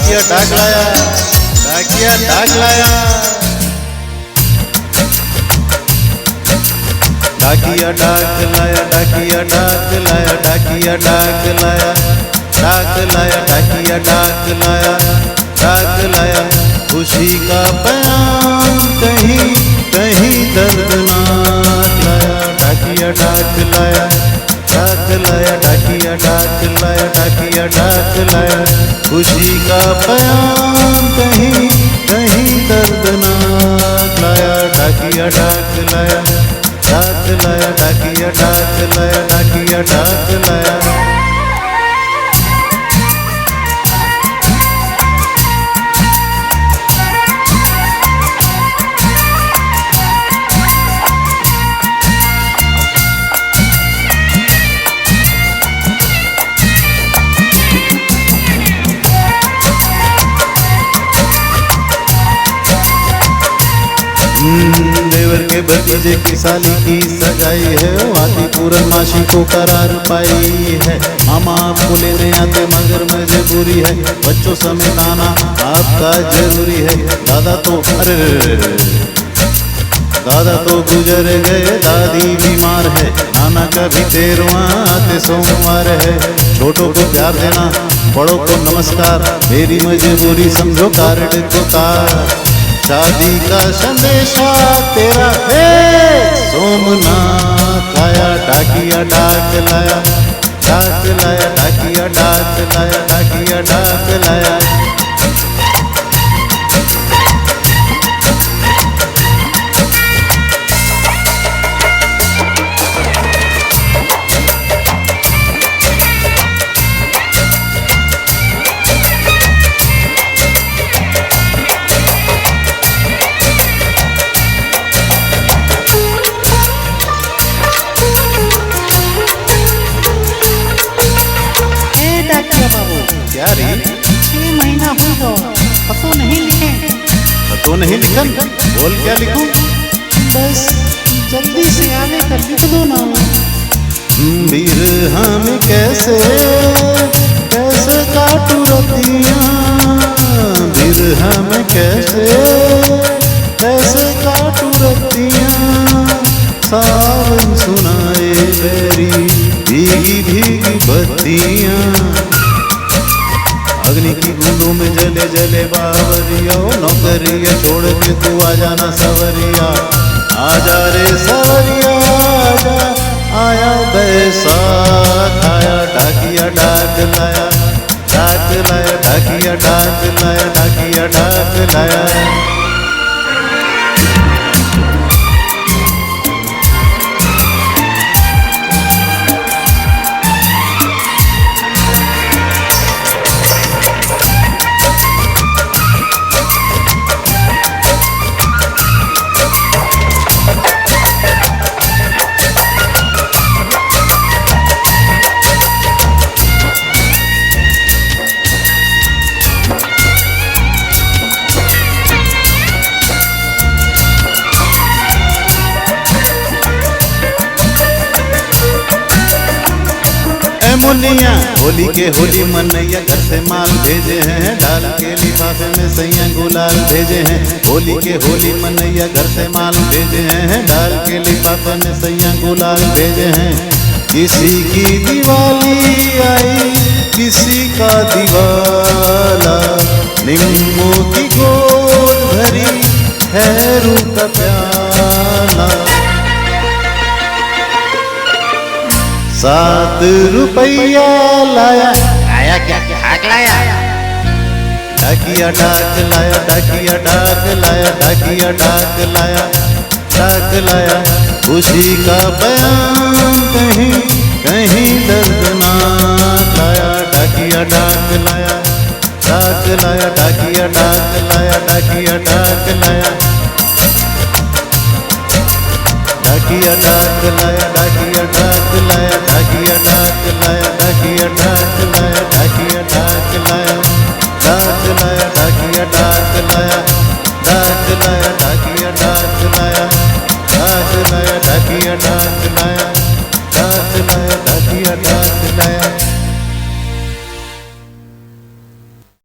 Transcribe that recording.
डाकिया डाक लाया, डाकिया डाक लाया, डाकिया डाक लाया, डाकिया डाक लाया, डाकिया डाक लाया, डाक लाया, डाकिया डाक लाया, डाक लाया। खुशी का बयान कहीं कहीं दर्दनाक लाया, डाकिया डाक लाया, डाक लाया, डाकिया डाक लाया, डाकिया डाक लाया। खुशी का बयान कहीं कहीं दर्दनाक लाया, डाकिया डाक लाया, डाक लाया, डाकिया डाक लाया, डाकिया डाक लाया। देवर के भतीजे की साली की सगाई है, वादी पूर्णमासी को करार पाई है। मामा आपको लेने आते मगर मजबूरी है, बच्चों समेत आना आपका जरूरी है। दादा तो दादा तो गुजर गए, दादी बीमार है, नाना का भी 13वां आते सोमवार है। छोटों को प्यार देना, बड़ों को नमस्कार, मेरी मजबूरी समझो कार्ड को तार। शादी का संदेशा तेरा है सोमनाथ आया, डाकिया डाक लाया, डाक लाया, डाकिया डाक लाया, डाकिया डाक लाया। क्या रे? 6 महीना हो गया, पतो नहीं लिखे। पतो नहीं लिखन? बोल क्या लिखूं? बस जल्दी से आने कर लिख दो ना। बिरहा में कैसे कैसे काटू रतियाँ, बिरहा में कैसे कैसे काटू रतियाँ। सावन सुनाए बेरी भीगी भीगी बत्तियाँ, अग्नि की बूंदों में जले जले बावरिया। नौकरिया छोड़ के तू आ जाना सवरिया, आजा रे सवरिया आजा, आया बैसाख आया, डाकिया डाक लाया, डाक लाया, डाकिया डाक लाया, डाकिया डाक लाया। मुनिया होली के होली मनैया, घर से माल भेजे हैं, डाल के लिफाफे में सैया गुलाल भेजे हैं। होली के होली मनैया, घर से माल भेजे हैं, डाल के लिफाफे में सैया गुलाल भेजे हैं। किसी की दिवाली आई किसी का दिवाला, नींबू की गोद भरी खैरू का प्याला। 7 रुपया लाया, आया क्या डाक लाया, डाकिया डाक लाया, डाकिया डाक लाया, डाकिया डाक लाया, डाक लाया। खुशी का बयान कहीं कहीं दर्दनाक लाया, डाकिया डाक लाया, डाक लाया, डाकिया डाक लाया, डाकिया डाक लाया, डाकिया डाक लाया, डाकिया डाक लाया, डाकिया डाक लाया, डाकिया डाक लाया, डाकिया डाक लाया, डाक लाया, डाकिया डाक लाया, डाक लाया, डाकिया डाक लाया, डाक लाया, डाकिया डाक लाया, डाक लाया, डाकिया डाक लाया।